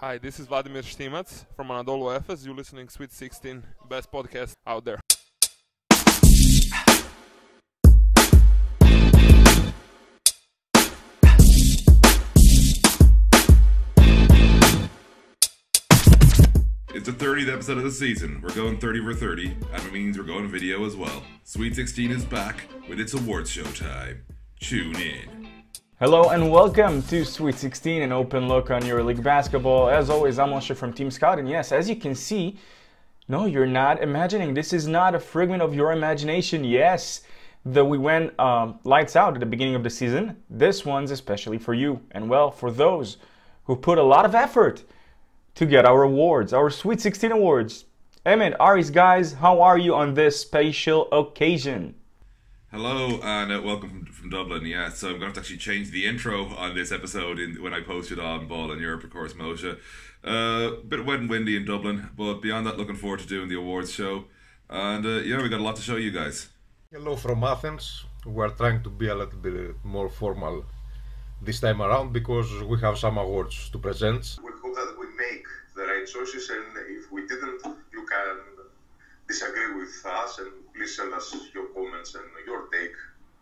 Hi, this is Vladimir Štimac from Anadolu Efes. You're listening to Sweet 16, best podcast out there. It's the 30th episode of the season. We're going 30 for 30, and it means we're going video as well. Sweet 16 is back with its awards show time. Tune in. Hello and welcome to Sweet 16, an open look on Euroleague basketball. As always, I'm Moshe from Team Scout, and yes, as you can see, no, you're not imagining. This is not a figment of your imagination. Yes, though we went lights out at the beginning of the season, this one's especially for you. And well, for those who put a lot of effort to get our awards, our Sweet 16 awards. Emmet, Aris, guys, how are you on this special occasion? Hello and welcome from Dublin. Yeah, so I'm going to have to actually change the intro on this episode when I post it on Ball in Europe, of course, Moshe. Bit wet and windy in Dublin, but beyond that, looking forward to doing the awards show. And yeah, we got a lot to show you guys. Hello from Athens. We're trying to be a little bit more formal this time around because we have some awards to present. We hope that we make the right choices, and if we didn't, you can disagree with us and please send us your comments and your take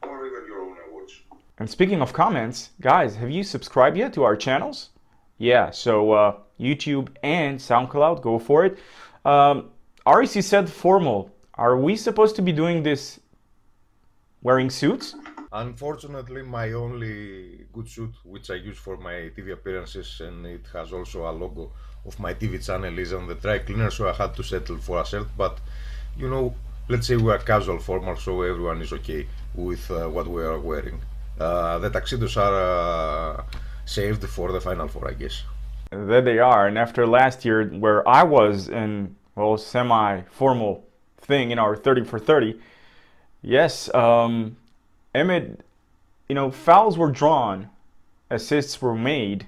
or even your own awards. And speaking of comments, guys, have you subscribed yet to our channels? Yeah, so YouTube and SoundCloud, go for it. Aris, you said formal. Are we supposed to be doing this wearing suits? Unfortunately, my only good suit, which I use for my TV appearances, and it has also a logo of my TV channel, is on the dry cleaner, so I had to settle for a shirt. But, you know, let's say we are casual formal, so everyone is okay with what we are wearing. The tuxedos are saved for the Final Four, I guess. There they are, and after last year where I was in, well, semi-formal thing in our 30 for 30, yes, Emmet, you know, fouls were drawn, assists were made,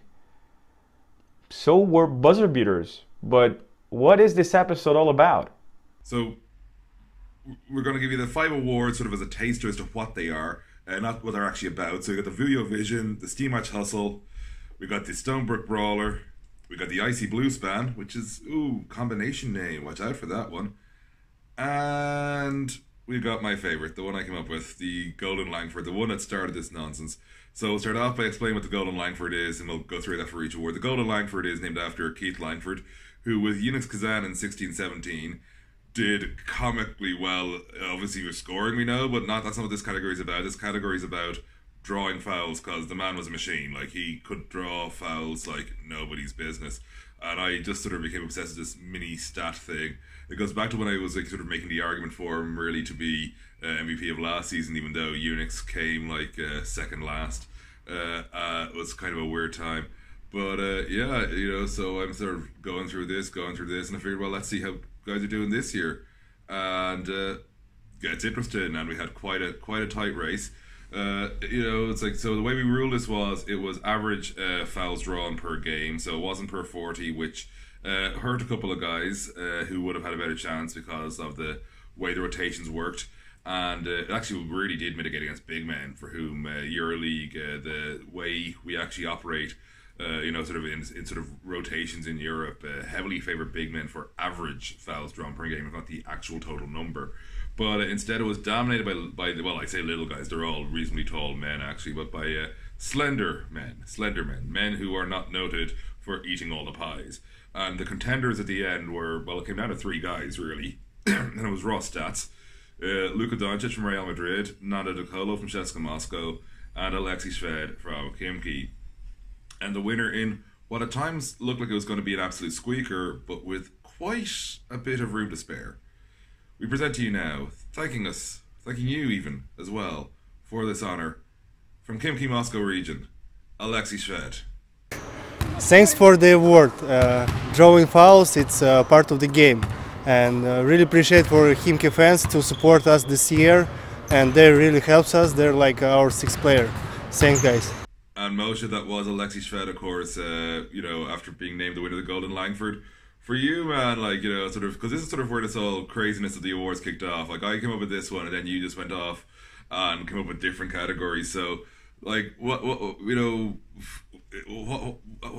so were buzzer beaters. But what is this episode all about? So we're going to give you the 5 awards sort of as a taster as to what they are, not what they're actually about. So we got the Vuyo Vision, the Steam Match Hustle, we got the Stonebrick Brawler, we got the Icy Blue Span, which is, combination name, watch out for that one. And we've got my favourite, the one I came up with, the Golden Langford, the one that started this nonsense. So we'll start off by explaining what the Golden Langford is, and we'll go through that for each award. The Golden Langford is named after Keith Langford, who with Unix Kazan in 1617 did comically well. Obviously with scoring, we know, but that's not what this category is about. This category is about drawing fouls, because the man was a machine. Like, he could draw fouls like nobody's business. And I just sort of became obsessed with this mini stat thing. It goes back to when I was like sort of making the argument for him really to be MVP of last season, even though Unix came like second last. It was kind of a weird time. But yeah, you know, so I'm sort of going through this, and I figured, well, let's see how guys are doing this year. And yeah, it's interesting, and we had quite a tight race. You know, it's like, so the way we ruled this was, it was average fouls drawn per game, so it wasn't per 40, which hurt a couple of guys who would have had a better chance because of the way the rotations worked. And it actually really did mitigate against big men, for whom Euroleague, the way we actually operate, you know, sort of in sort of rotations in Europe, heavily favour big men for average fouls drawn per game, not the actual total number. But instead it was dominated by well, I say little guys, they're all reasonably tall men actually, but by slender men who are not noted for eating all the pies. And the contenders at the end were, well, it came down to 3 guys really, and it was raw stats. Luka Doncic from Real Madrid, Nando De Colo from CSKA Moscow, and Alexei Shved from Khimki. And the winner, in what at times looked like it was going to be an absolute squeaker, but with quite a bit of room to spare, we present to you now, thanking you even as well for this honour, from Khimki Moscow region, Alexei Shved. Thanks for the award. Drawing fouls, it's part of the game, and really appreciate for Khimki fans to support us this year, and they really helps us. They're like our 6th player. Thanks, guys. And Moshe, that was Alexei Shved, of course, you know, after being named the winner of the Golden Langford. For you, man, like, you know, sort of, because this is sort of where this whole craziness of the awards kicked off. Like, I came up with this one, and then you just went off and came up with different categories. So, like, what you know,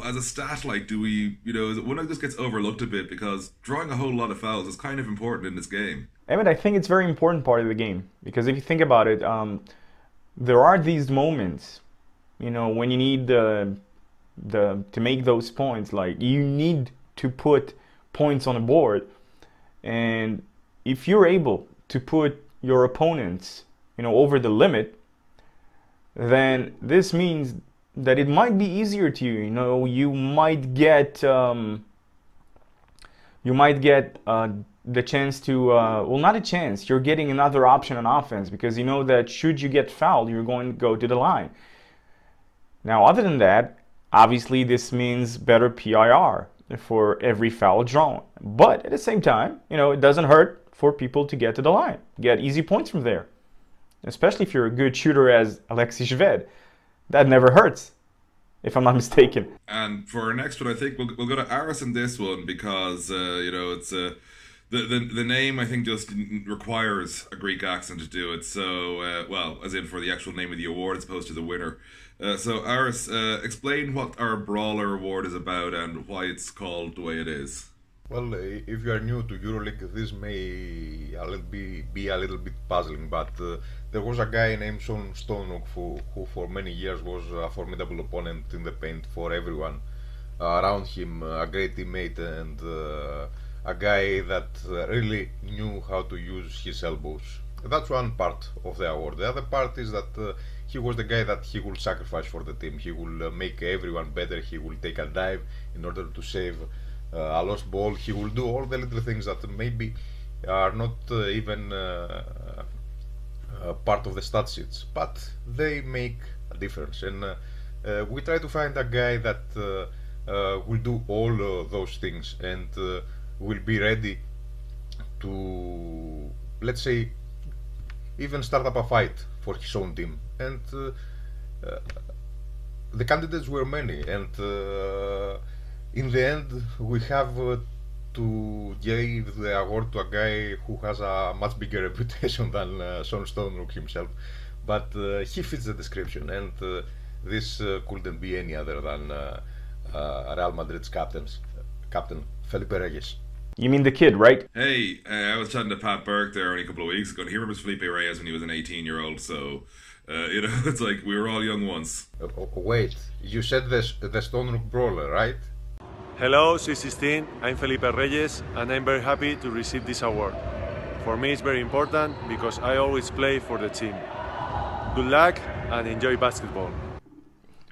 as a stat, like, do we, is it one that just gets overlooked a bit because drawing a whole lot of fouls is kind of important in this game? Emmet, I think it's a very important part of the game because if you think about it, there are these moments, when you need to make those points. Like, you need to put points on the board, and if you're able to put your opponents, over the limit, then this means that it might be easier to you. You might get the chance to well, not a chance. You're getting another option on offense because you know that should you get fouled, you're going to go to the line. Now, other than that, obviously this means better PIR for every foul drawn. But at the same time, it doesn't hurt for people to get to the line, get easy points from there, especially if you're a good shooter as Alexis Shved. That never hurts, if I'm not mistaken. And for our next one, I think we'll go to Aris in this one because it's the name, I think, just requires a Greek accent to do it. So well, as in for the actual name of the award as opposed to the winner. So Aris, explain what our Brawler Award is about and why it's called the way it is. Well, if you are new to Euroleague, this may be a little bit puzzling, but there was a guy named Sean Stonerock who for many years was a formidable opponent in the paint for everyone around him, a great teammate and a guy that really knew how to use his elbows. That's one part of the award. The other part is that he was the guy that he will sacrifice for the team. He will make everyone better. He will take a dive in order to save a lost ball. He will do all the little things that maybe are not even part of the stat sheets, but they make a difference. And we try to find a guy that will do all those things and will be ready to, let's say, even start up a fight for his own team. And the candidates were many, and in the end we have to give the award to a guy who has a much bigger reputation than Sean Stonerock himself, but he fits the description, and this couldn't be any other than Real Madrid's captain Felipe Reyes. You mean the kid, right? Hey, I was chatting to Pat Burke there only a couple of weeks ago, and he remembers Felipe Reyes when he was an 18-year-old, so it's like we were all young once. Wait, you said the Stonerock Brawler, right? Hello, Sweet 16. I'm Felipe Reyes, and I'm very happy to receive this award. For me, it's very important because I always play for the team. Good luck and enjoy basketball.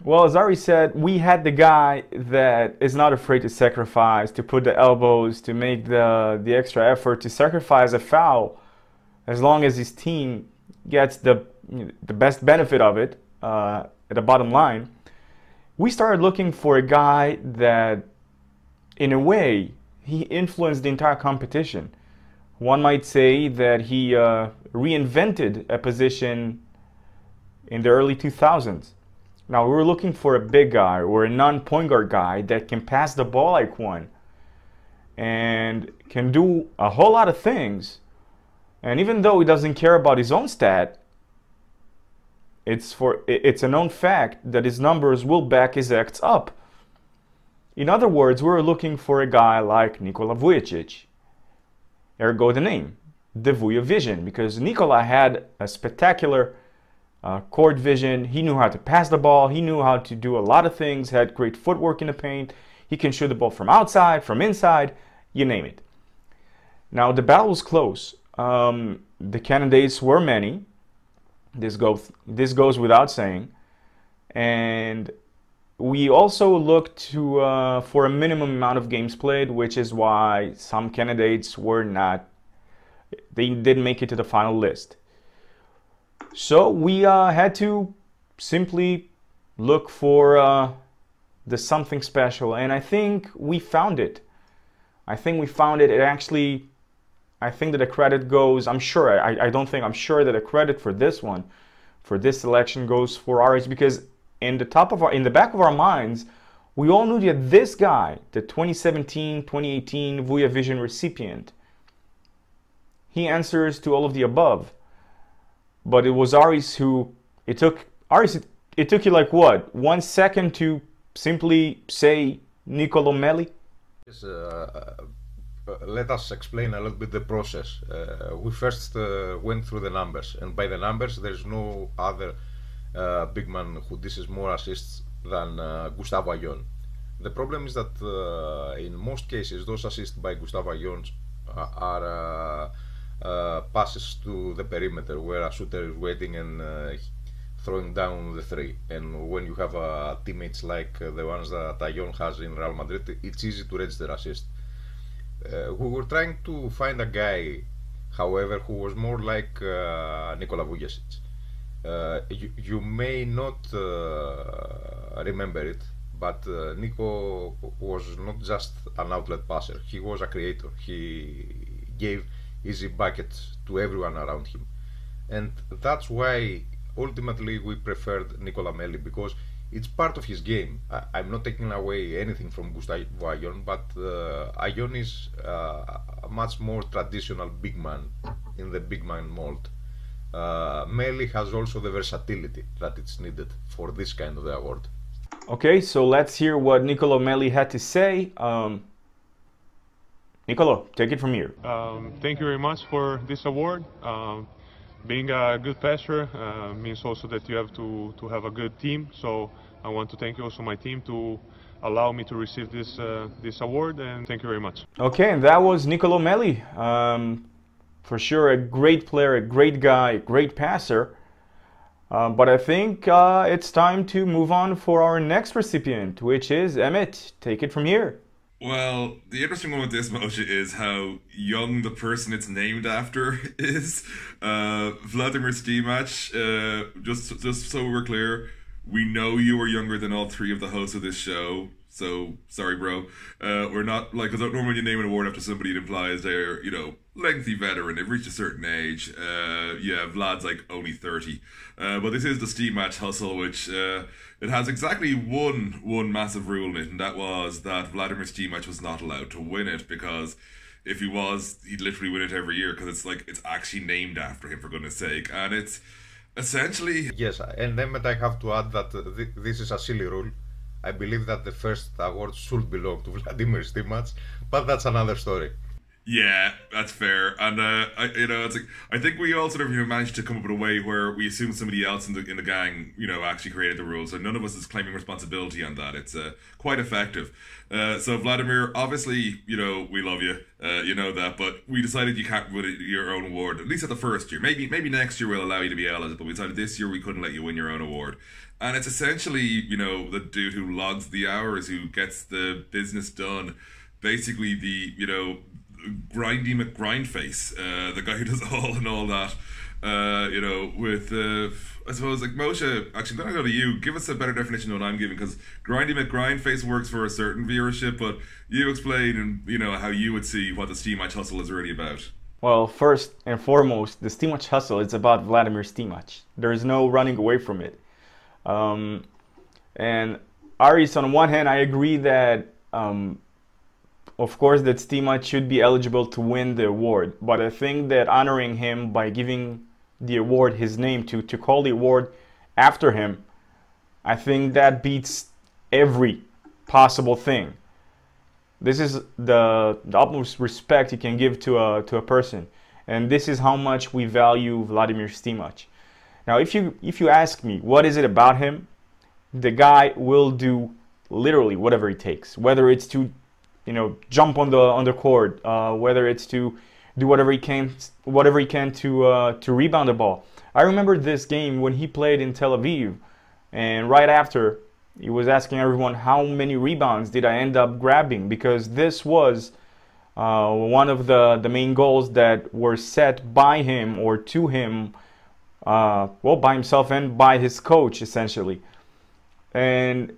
Well, as Aris said, we had the guy that is not afraid to sacrifice, to put the elbows, to make the extra effort, to sacrifice a foul, as long as his team gets the best benefit of it at the bottom line. We started looking for a guy that, in a way, he influenced the entire competition. One might say that he reinvented a position in the early 2000s. Now, we were looking for a big guy or a non-point guard guy that can pass the ball like one and can do a whole lot of things. And even though he doesn't care about his own stat, it's a known fact that his numbers will back his acts up. In other words, we were looking for a guy like Nikola Vujicic. Ergo the name, the Vuja Vision, because Nikola had a spectacular court vision. He knew how to pass the ball. He knew how to do a lot of things, had great footwork in the paint. He can shoot the ball from outside, from inside, you name it. Now, the battle was close. The candidates were many. This goes without saying. And we also looked for a minimum amount of games played, which is why some candidates they didn't make it to the final list. So we had to simply look for the something special, and I think we found it. I think that the credit goes, I'm sure that the credit for this one, for this selection goes for Aris, because in the back of our minds, we all knew that this guy, the 2017-2018 Vuja Vision recipient, he answers to all of the above. But it was Aris who, it took you like what, 1 second to simply say Nicolo Melli? Yes, let us explain a little bit the process. We first went through the numbers, and by the numbers, there's no other big man who dishes more assists than Gustavo Ayon. The problem is that in most cases, those assists by Gustavo Ayon are passes to the perimeter, where a shooter is waiting and throwing down the three. And when you have teammates like the ones that Ayon has in Real Madrid, it's easy to register assist. We were trying to find a guy, however, who was more like Nikola Vujicic. You may not remember it, but Nico was not just an outlet passer, he was a creator. He gave easy buckets to everyone around him. And that's why ultimately we preferred Nicola Melli, because it's part of his game. I'm not taking away anything from Gustavo Ayon, but Ayon is a much more traditional big man in the big man mold. Melli has also the versatility that it's needed for this kind of award. Okay, so let's hear what Nicolo Melli had to say. Nicolo, take it from here. Thank you very much for this award. Being a good passer means also that you have to have a good team. So I want to thank you also my team to allow me to receive this award, and thank you very much. Okay, and that was Nicolo Melli. For sure, a great player, a great guy, great passer. But I think it's time to move on for our next recipient, which is Emmet. Take it from here. Well, the interesting one with this, Moshe, is how young the person it's named after is. Vladimir Stimac, just so we're clear, we know you are younger than all three of the hosts of this show. So, sorry, bro. We're not, like, because normally when you name an award after somebody, it implies they're, lengthy veteran. They've reached a certain age. Yeah, Vlad's like only 30. But this is the Stimac hustle, which it has exactly one massive rule in it, and that was that Vladimir Stimac was not allowed to win it, because if he was, he'd literally win it every year, because it's actually named after him, for goodness sake. And it's essentially... Yes, and then I have to add that this is a silly rule. I believe that the first award should belong to Vladimir Stimac, but that's another story. Yeah, that's fair, and it's like I think we all sort of managed to come up with a way where we assume somebody else in the gang actually created the rules, so none of us is claiming responsibility on that. It's quite effective. So Vladimir, obviously, we love you, you know that, but we decided you can't win your own award, at least at the first year. Maybe next year we'll allow you to be eligible, but we decided this year we couldn't let you win your own award. And it's essentially, the dude who logs the hours, who gets the business done, basically the, grindy McGrindface, the guy who does all and all that, with, I suppose, like Moshe, actually, I'm going to go to you. Give us a better definition of what I'm giving, because grindy McGrindface works for a certain viewership, but you explain, and how you would see what the Stimac hustle is really about. Well, first and foremost, the Stimac hustle is about Vladimir Stimac. There's no running away from it. And Aris, on one hand, I agree that of course that Stimac should be eligible to win the award, but I think that honoring him by giving the award his name, to call the award after him, I think that beats every possible thing. This is the utmost respect you can give to a person, and this is how much we value Vladimir Stimac. Now, if you ask me what is it about him, the guy will do literally whatever it takes, whether it's to jump on the court, whether it's to do whatever he can to rebound the ball. I remember this game when he played in Tel Aviv, and right after he was asking everyone, how many rebounds did I end up grabbing, because this was one of the main goals that were set by him or to him, by himself and by his coach, essentially. And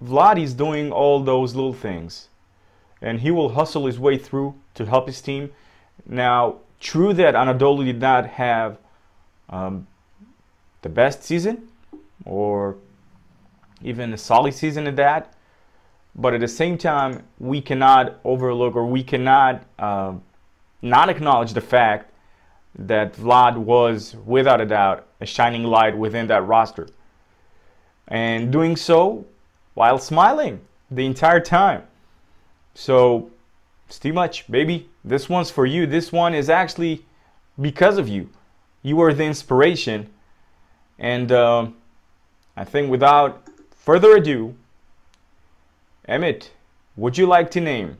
Vlad is doing all those little things, and he will hustle his way through to help his team. Now, true that Anadolu did not have the best season, or even a solid season at that, but at the same time, we cannot overlook, or we cannot not acknowledge the fact that Vlad was, without a doubt, a shining light within that roster. And doing so, while smiling the entire time. So, Stimac, baby, this one's for you. This one is actually because of you. You were the inspiration. And I think without further ado, Emmet, would you like to name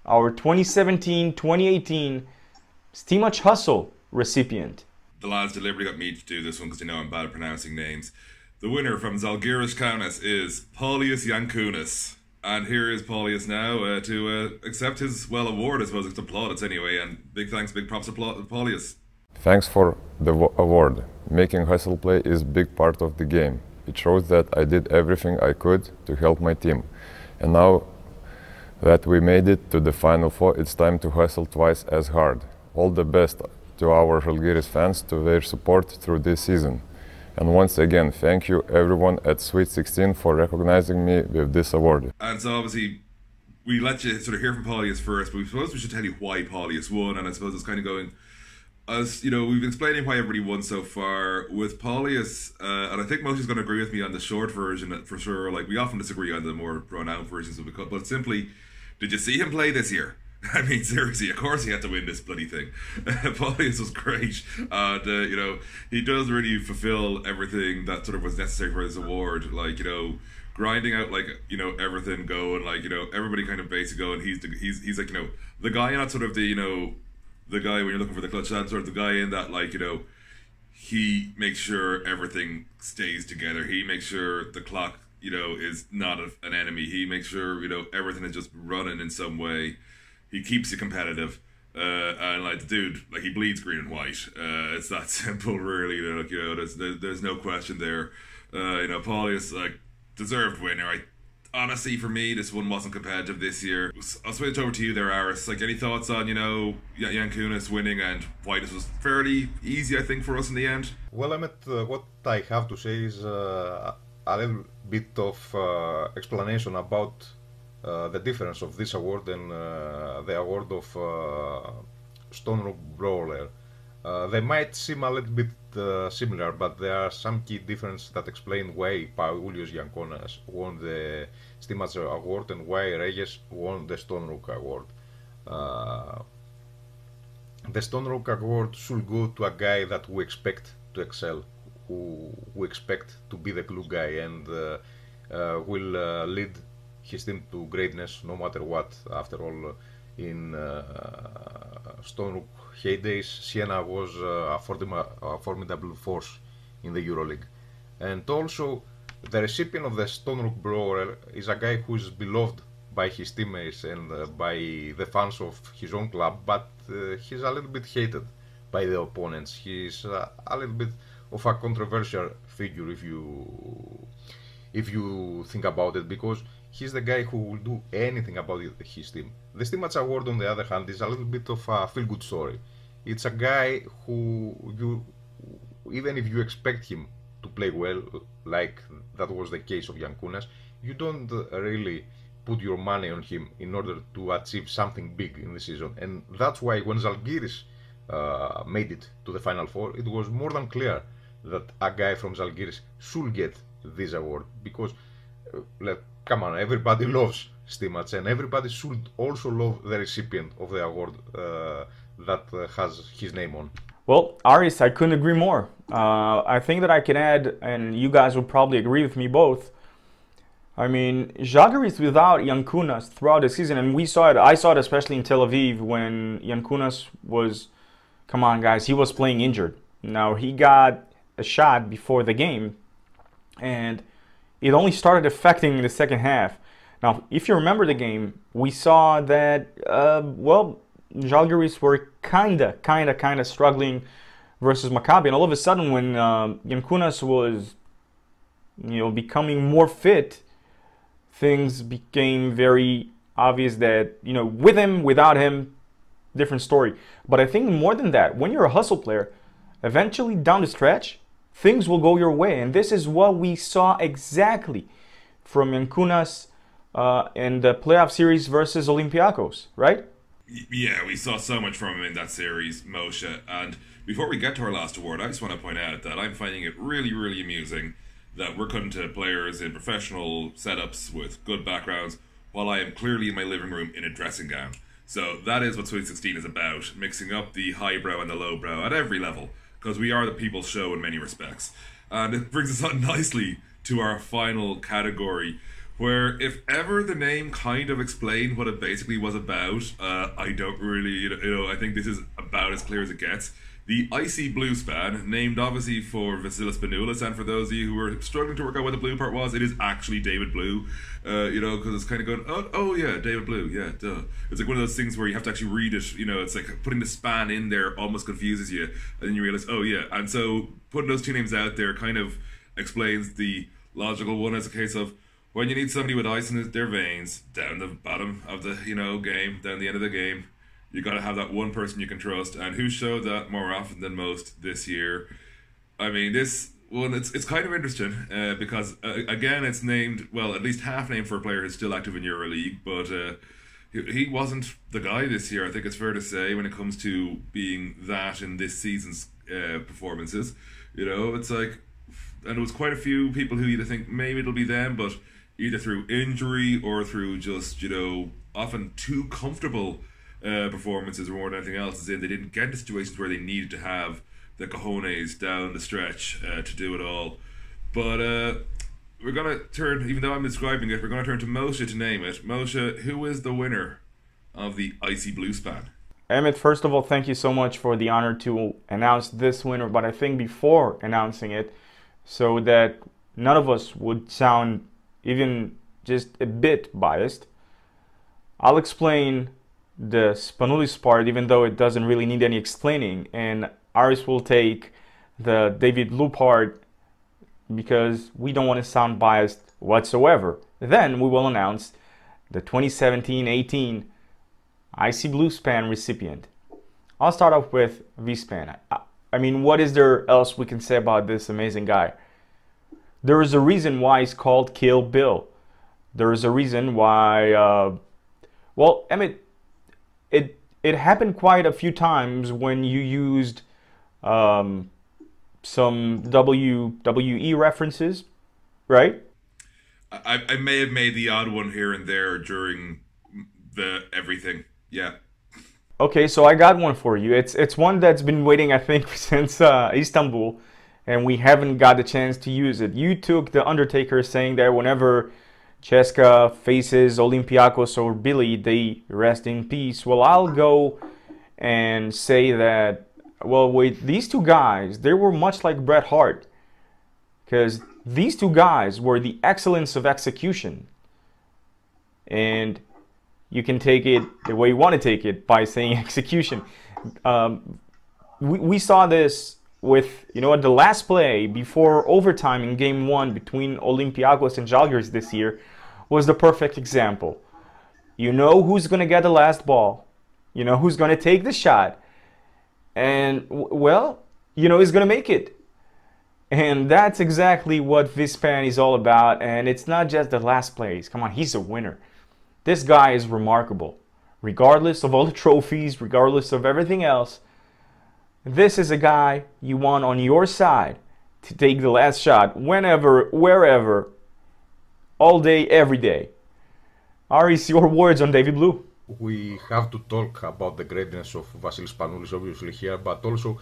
our 2017-2018 Stimac Hustle recipient? The lads deliberately got me to do this one because they know I'm bad at pronouncing names. The winner from Zalgiris Kaunas is Paulius Jankūnas. And here is Paulius now to accept his, well, award, I suppose. It's plaudits anyway. And big thanks, big props to Paulius. Thanks for the award. Making hustle play is a big part of the game. It shows that I did everything I could to help my team. And now that we made it to the Final Four, it's time to hustle twice as hard. All the best to our Žalgiris fans to their support through this season. And once again, thank you everyone at Sweet 16 for recognizing me with this award. And so obviously, we let you sort of hear from Paulius first, but we suppose we should tell you why Paulius won. And I suppose it's kind of going, as you know, we've been explaining why everybody won so far. With Paulius, and I think Moshe's going to agree with me on the short version for sure. Like, we often disagree on the more drawn-out versions of the cut, but simply, did you see him play this year? I mean, seriously, of course he had to win this bloody thing. Paulius was great, and you know, he does really fulfill everything that sort of was necessary for this award. Like, you know, grinding out, like, you know, everything going, like, you know, everybody kind of basically going. He's like, you know, the guy, not sort of the, you know, the guy when you're looking for the clutch shot, sort of the guy in that, like, you know, he makes sure everything stays together. He makes sure the clock, you know, is not an enemy. He makes sure, you know, everything is just running in some way. He keeps you competitive, and like the dude, like, he bleeds green and white. It's that simple, really. Like, you know, there's no question there. You know, Paulius, like, deserved winner. Honestly, for me, this one wasn't competitive this year. I'll switch over to you there, Aris. Like, any thoughts on, you know, Jankūnas winning and why this was fairly easy, I think, for us in the end? Well, Emmet, what I have to say is a little bit of explanation about the difference of this award and the award of Stone Brawler. They might seem a little bit similar, but there are some key differences that explain why Paulius Jankūnas won the Stimac award and why Reyes won the Stone Rook award. The Stone Rook award should go to a guy that we expect to excel, who we expect to be the glue guy and will lead his team to greatness no matter what. After all, in Stone Rook heydays, Siena was a formidable force in the Euroleague. And also, the recipient of the Stone Rook Brawler is a guy who is beloved by his teammates and by the fans of his own club, but he's a little bit hated by the opponents. He's a little bit of a controversial figure if you think about it, because he's the guy who will do anything about his team. The Stimac award, on the other hand, is a little bit of a feel-good story. It's a guy who even if you expect him to play well, like that was the case of Jankūnas, you don't really put your money on him in order to achieve something big in the season. And that's why when Žalgiris made it to the Final Four, it was more than clear that a guy from Žalgiris should get this award, because come on, everybody loves Stimac and everybody should also love the recipient of the award that has his name on. Well, Aris, I couldn't agree more. I think that I can add, and you guys will probably agree with me both. I mean, Žalgiris without Jankūnas throughout the season, and we saw it, I saw it especially in Tel Aviv when Jankūnas was, come on guys, he was playing injured. Now, he got a shot before the game, and it only started affecting the second half. Now, if you remember the game, we saw that, well, Žalgiris were kinda struggling versus Maccabi, and all of a sudden, when Jankūnas was, you know, becoming more fit, things became very obvious that, you know, with him, without him, different story. But I think more than that, when you're a hustle player, eventually down the stretch, things will go your way, and this is what we saw exactly from Jankūnas in the playoff series versus Olympiacos, right? Yeah, we saw so much from him in that series, Moshe. And before we get to our last award, I just want to point out that I'm finding it really, really amusing that we're cutting to players in professional setups with good backgrounds, while I am clearly in my living room in a dressing gown. So that is what Sweet 16 is about, mixing up the highbrow and the lowbrow at every level, because we are the people's show in many respects. And it brings us on nicely to our final category, where if ever the name kind of explained what it basically was about, I don't really, I think this is about as clear as it gets. The Icy Blue Span, named obviously for Vasilis Panoulis, and for those of you who were struggling to work out what the blue part was, it is actually David Blue, because it's kind of going, oh yeah, David Blue, yeah, duh. It's like one of those things where you have to actually read it, it's like putting the span in there almost confuses you, and then you realize, oh yeah, and so putting those two names out there kind of explains the logical one as a case of, when you need somebody with ice in their veins, down the bottom of the, game, down the end of the game, you got to have that one person you can trust, and who showed that more often than most this year. I mean, this one, it's kind of interesting because, again, it's named, well, at least half named for a player who's still active in Euroleague, but he wasn't the guy this year, I think it's fair to say, when it comes to being that in this season's performances. It's like, and there was quite a few people who either think maybe it'll be them, but either through injury or through just, often too comfortable performances or more than anything else, is in they didn't get into situations where they needed to have the cojones down the stretch to do it all. But we're going to turn, even though I'm describing it, we're going to turn to Moshe to name it. Moshe, who is the winner of the Icy Blue Span? Emmet, first of all, thank you so much for the honor to announce this winner, but I think before announcing it, so that none of us would sound even just a bit biased, I'll explain the Spanoulis part, even though it doesn't really need any explaining, and Aris will take the David Blue part because we don't want to sound biased whatsoever. Then we will announce the 2017-18 Icy Blue Span recipient. I'll start off with V-Span. I mean, what is there else we can say about this amazing guy? There is a reason why he's called Kill Bill. There is a reason why, well, Emmet, it happened quite a few times when you used some WWE references, right? I may have made the odd one here and there during the everything, yeah. Okay, so I got one for you. It's one that's been waiting, I think, since Istanbul, and we haven't got the chance to use it. You took the Undertaker saying that whenever Cheska faces Olympiacos or Billy, they rest in peace. Well, I'll go and say that, well, with these two guys, they were much like Bret Hart, because these two guys were the excellence of execution. And you can take it the way you want to take it by saying execution. We saw this with, at the last play before overtime in game 1 between Olympiacos and Žalgiris this year was the perfect example. You know who's going to get the last ball. You know who's going to take the shot. And, well, he's going to make it. And that's exactly what V-Span is all about. And it's not just the last plays. Come on, he's a winner. This guy is remarkable. Regardless of all the trophies, regardless of everything else, this is a guy you want on your side to take the last shot whenever, wherever, all day, every day. Aris, your words on David Blue. We have to talk about the greatness of Vasilis Panoulis, obviously, here, but also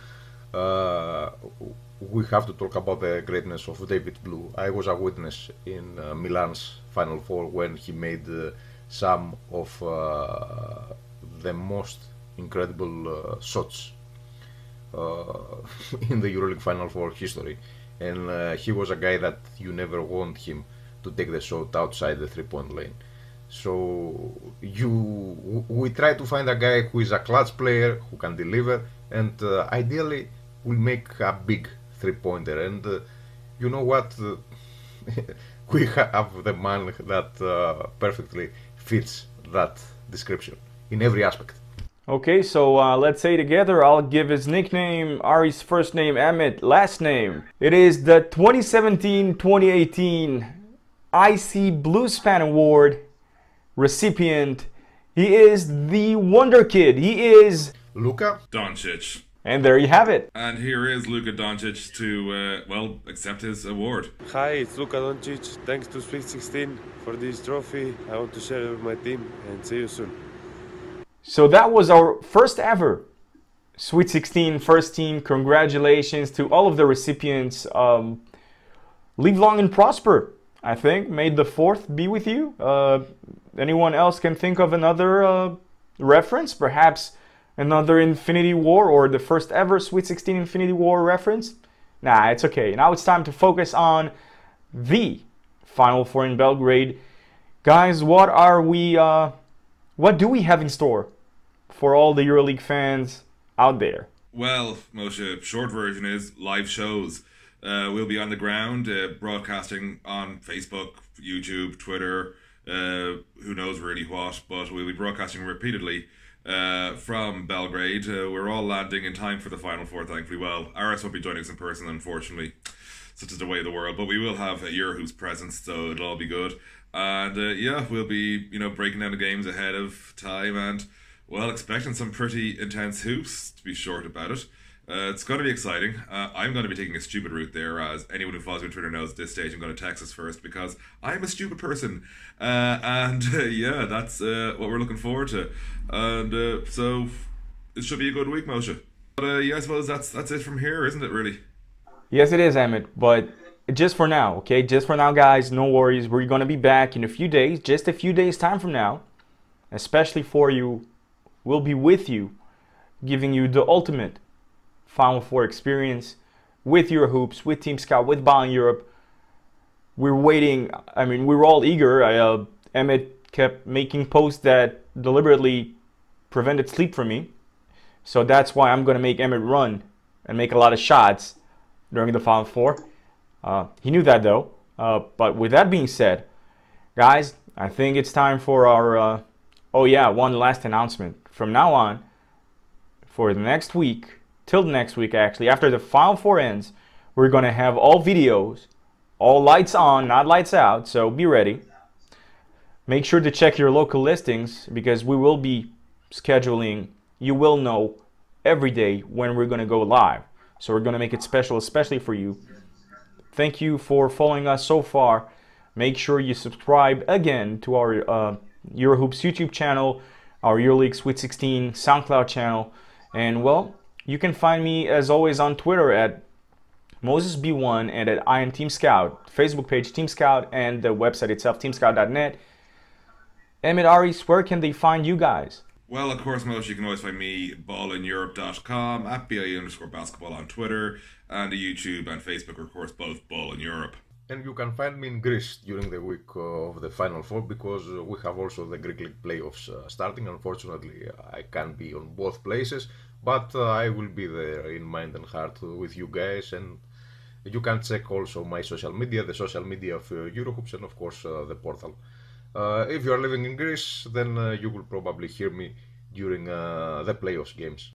we have to talk about the greatness of David Blue. I was a witness in Milan's Final Four when he made some of the most incredible shots in the Euroleague Final Four history, and he was a guy that you never want him to take the shot outside the three-point lane. So we try to find a guy who is a clutch player, who can deliver, and ideally will make a big three-pointer. And you know what? We have the man that perfectly fits that description in every aspect. Okay, so let's say together. I'll give his nickname, Ari's first name, Emmet, last name. It is the 2017-2018 Icy Blue Span Award recipient. He is the Wonder Kid. He is Luka Doncic. And there you have it. And here is Luka Doncic to, accept his award. Hi, it's Luka Doncic. Thanks to Sweet 16 for this trophy. I want to share it with my team and see you soon. So that was our first ever Sweet 16 first team. Congratulations to all of the recipients. Live long and prosper, I think. May the 4th be with you. Anyone else can think of another reference? Perhaps another Infinity War or the first ever Sweet 16 Infinity War reference? Nah, it's okay. Now it's time to focus on the Final Four in Belgrade. Guys, what do we have in store for all the EuroLeague fans out there? Well, Moshe, short version is live shows. We'll be on the ground, broadcasting on Facebook, YouTube, Twitter, who knows really what, but we'll be broadcasting repeatedly from Belgrade. We're all landing in time for the Final Four, thankfully. Well, Aris won't be joining us in person, unfortunately. Such is the way of the world. But we will have a Eurohoops presence, so it'll all be good. And we'll be, breaking down the games ahead of time and, expecting some pretty intense hoops, to be short about it. It's going to be exciting. I'm going to be taking a stupid route there, as anyone who follows me on Twitter knows at this stage I'm going to Texas first because I'm a stupid person. That's what we're looking forward to. And so it should be a good week, Moshe. But I suppose that's it from here, isn't it, really? Yes, it is, Emmet. But just for now, okay? Just for now, guys, no worries. We're going to be back in a few days, just a few days' time from now, especially for you. We'll be with you, giving you the ultimate Final Four experience with Eurohoops, with Team Scout, with Ball in Europe. We're waiting. I mean, we were all eager. Emmet kept making posts that deliberately prevented sleep from me. So that's why I'm going to make Emmet run and make a lot of shots during the Final Four. He knew that, though. But with that being said, guys, I think it's time for our... one last announcement. From now on, for the next week, till the next week actually, after the Final Four ends, we're going to have all videos, all lights on, not lights out, so be ready. Make sure to check your local listings because we will be scheduling, you will know every day when we're going to go live. So we're going to make it special, especially for you. Thank you for following us so far. Make sure you subscribe again to our Eurohoops YouTube channel, our EuroLeague Sweet 16 SoundCloud channel, and you can find me as always on Twitter at MosesB1 and at I Am Team Scout, Facebook page Team Scout, and the website itself, teamscout.net. Emmet, Aris, where can they find you guys? Well, of course, Moshe, you can always find me ballineurope.com, at BIE_basketball on Twitter, and YouTube and Facebook, of course, both Ball in Europe. And you can find me in Greece during the week of the Final Four because we have also the Greek League playoffs starting. Unfortunately, I can't be on both places, but I will be there in mind and heart with you guys. And you can check also my social media, the social media of Eurohoops, and of course the portal. If you are living in Greece, then you will probably hear me during the playoffs games.